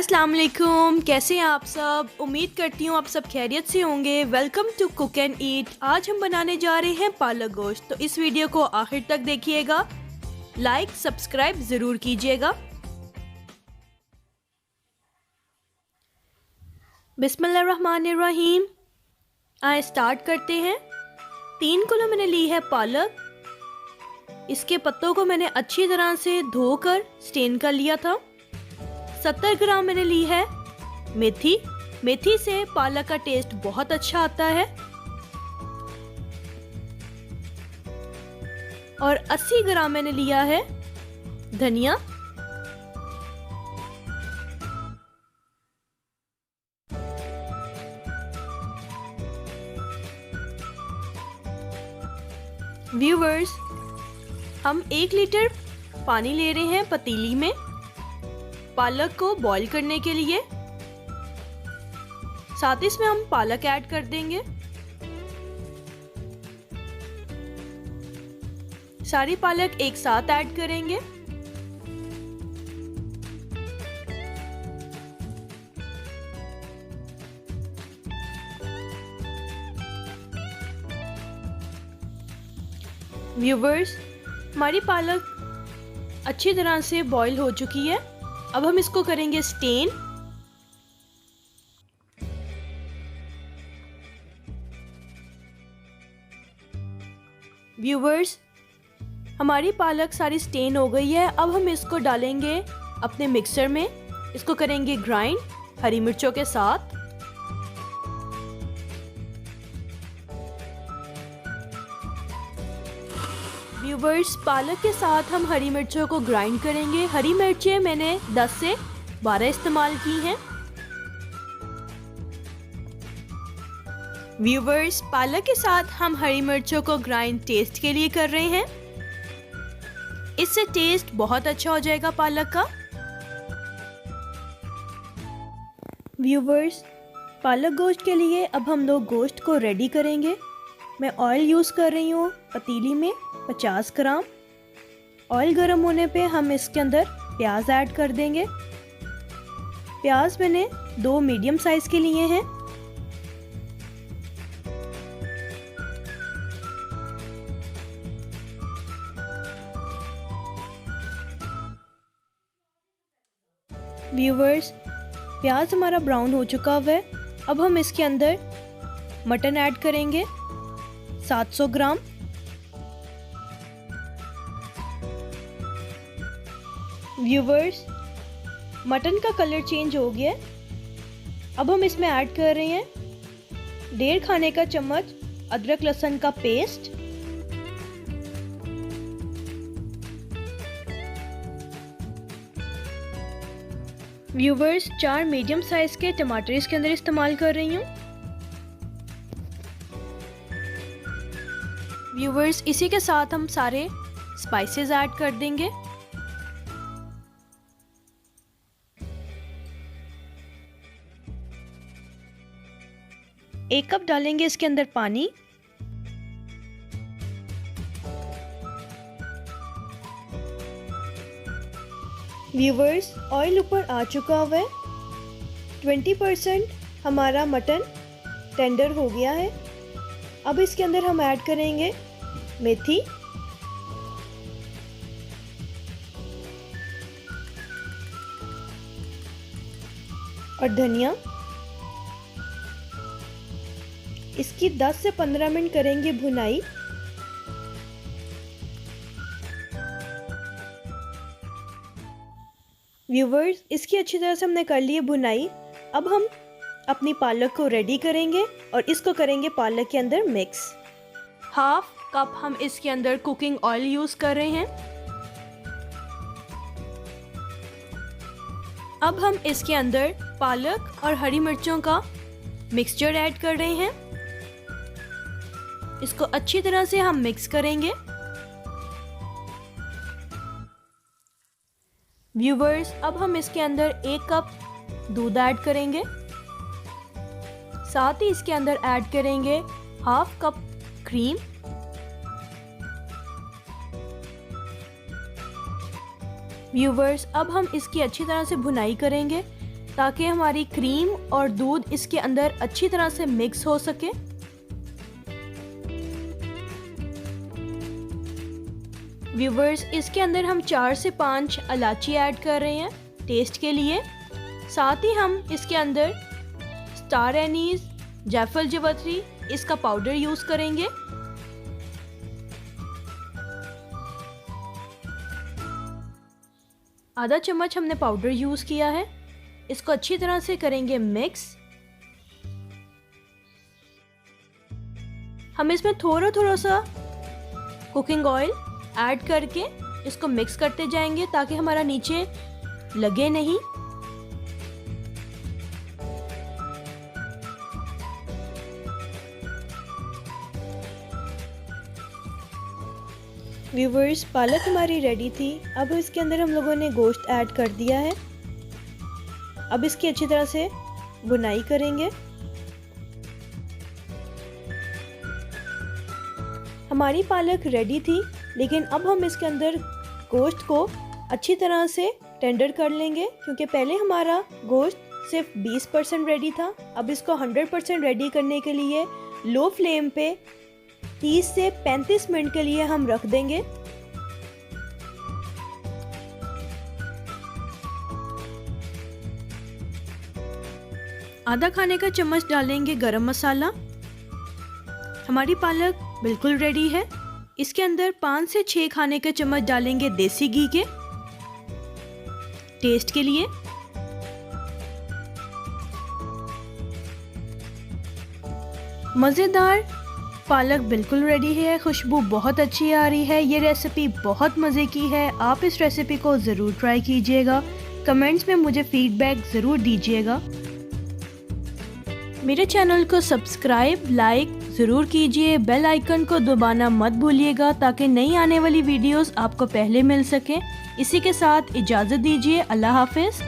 अस्सलाम वालेकुम, कैसे हैं आप सब। उम्मीद करती हूँ आप सब खैरियत से होंगे। Welcome to cook and eat. आज हम बनाने जा रहे हैं पालक गोश्त, तो इस वीडियो को आखिर तक देखिएगा। लाइक सब्सक्राइब ज़रूर कीजिएगा। बिस्मिल्लाहिर्रहमानिर्रहीम। आए स्टार्ट करते हैं। 3 किलो मैंने ली है पालक। इसके पत्तों को मैंने अच्छी तरह से धोकर स्टेन कर लिया था। 70 ग्राम मैंने ली है मेथी। मेथी से पालक का टेस्ट बहुत अच्छा आता है। और 80 ग्राम मैंने लिया है धनिया। व्यूवर्स, हम 1 लीटर पानी ले रहे हैं पतीली में पालक को बॉईल करने के लिए। साथ ही इसमें हम पालक ऐड कर देंगे। सारी पालक एक साथ ऐड करेंगे। व्यूवर्स, हमारी पालक अच्छी तरह से बॉईल हो चुकी है। अब हम इसको करेंगे स्टेन। व्यूवर्स, हमारी पालक सारी स्टेन हो गई है। अब हम इसको डालेंगे अपने मिक्सर में। इसको करेंगे ग्राइंड हरी मिर्चों के साथ। व्यूवर्स, पालक के साथ हम हरी मिर्चों को ग्राइंड करेंगे। हरी मिर्चें मैंने 10 से 12 इस्तेमाल की हैं। व्यूवर्स, पालक के साथ हम हरी मिर्चों को ग्राइंड टेस्ट के लिए कर रहे हैं। इससे टेस्ट बहुत अच्छा हो जाएगा पालक का। व्यूवर्स, पालक गोश्त के लिए अब हम लोग गोश्त को रेडी करेंगे। मैं ऑयल यूज़ कर रही हूँ पतीली में 50 ग्राम। ऑयल गर्म होने पे हम इसके अंदर प्याज ऐड कर देंगे। प्याज मैंने 2 मीडियम साइज के लिए हैं। व्यूवर्स, प्याज हमारा ब्राउन हो चुका हुआ है। अब हम इसके अंदर मटन ऐड करेंगे 700 ग्राम। व्यूवर्स, मटन का कलर चेंज हो गया। अब हम इसमें ऐड कर रहे हैं 1.5 खाने का चम्मच अदरक लहसुन का पेस्ट। व्यूवर्स, 4 मीडियम साइज के टमाटर इसके अंदर इस्तेमाल कर रही हूँ। व्यूवर्स, इसी के साथ हम सारे स्पाइसेस ऐड कर देंगे। एक कप डालेंगे इसके अंदर पानी। व्यूवर्स, ऑयल ऊपर आ चुका हुआ है। 20% हमारा मटन टेंडर हो गया है। अब इसके अंदर हम ऐड करेंगे मेथी, और धनिया। इसकी 10 से 15 मिनट करेंगे भुनाई। व्यूवर्स, इसकी अच्छी तरह से हमने कर ली है भुनाई। अब हम अपनी पालक को रेडी करेंगे और इसको करेंगे पालक के अंदर मिक्स। 1/2 कप हम इसके अंदर कुकिंग ऑयल यूज कर रहे हैं। अब हम इसके अंदर पालक और हरी मिर्चों का मिक्सचर ऐड कर रहे हैं। इसको अच्छी तरह से हम मिक्स करेंगे। व्यूवर्स, अब हम इसके अंदर 1 कप दूध ऐड करेंगे। साथ ही इसके अंदर ऐड करेंगे 1/2 कप क्रीम। व्यूवर्स, अब हम इसकी अच्छी तरह से भुनाई करेंगे। ताकि हमारी क्रीम और दूध इसके अंदर अच्छी तरह से मिक्स हो सके। व्यूवर्स, इसके अंदर हम 4 से 5 इलायची ऐड कर रहे हैं टेस्ट के लिए। साथ ही हम इसके अंदर स्टार एनीज, जायफल जावित्री इसका पाउडर यूज करेंगे। आधा चम्मच हमने पाउडर यूज किया है। इसको अच्छी तरह से करेंगे मिक्स। हम इसमें थोड़ा थोड़ा सा कुकिंग ऑयल ऐड करके इसको मिक्स करते जाएंगे ताकि हमारा नीचे लगे नहीं। व्यूवर्स, पालक हमारी रेडी थी। अब इसके अंदर हम लोगों ने गोश्त ऐड कर दिया है। अब इसकी अच्छी तरह से बुनाई करेंगे। हमारी पालक रेडी थी, लेकिन अब हम इसके अंदर गोश्त को अच्छी तरह से टेंडर कर लेंगे, क्योंकि पहले हमारा गोश्त सिर्फ 20% रेडी था। अब इसको 100% रेडी करने के लिए लो फ्लेम पे 30 से 35 मिनट के लिए हम रख देंगे। आधा खाने का चम्मच डालेंगे गरम मसाला। हमारी पालक बिल्कुल रेडी है। इसके अंदर 5 से 6 खाने के चम्मच डालेंगे देसी घी के टेस्ट के लिए। मज़ेदार पालक बिल्कुल रेडी है। खुशबू बहुत अच्छी आ रही है। ये रेसिपी बहुत मज़े की है। आप इस रेसिपी को ज़रूर ट्राई कीजिएगा। कमेंट्स में मुझे फीडबैक ज़रूर दीजिएगा। मेरे चैनल को सब्सक्राइब, लाइक ज़रूर कीजिए। बेल आइकन को दबाना मत भूलिएगा ताकि नई आने वाली वीडियोस आपको पहले मिल सकें। इसी के साथ इजाज़त दीजिए। अल्लाह हाफिज़।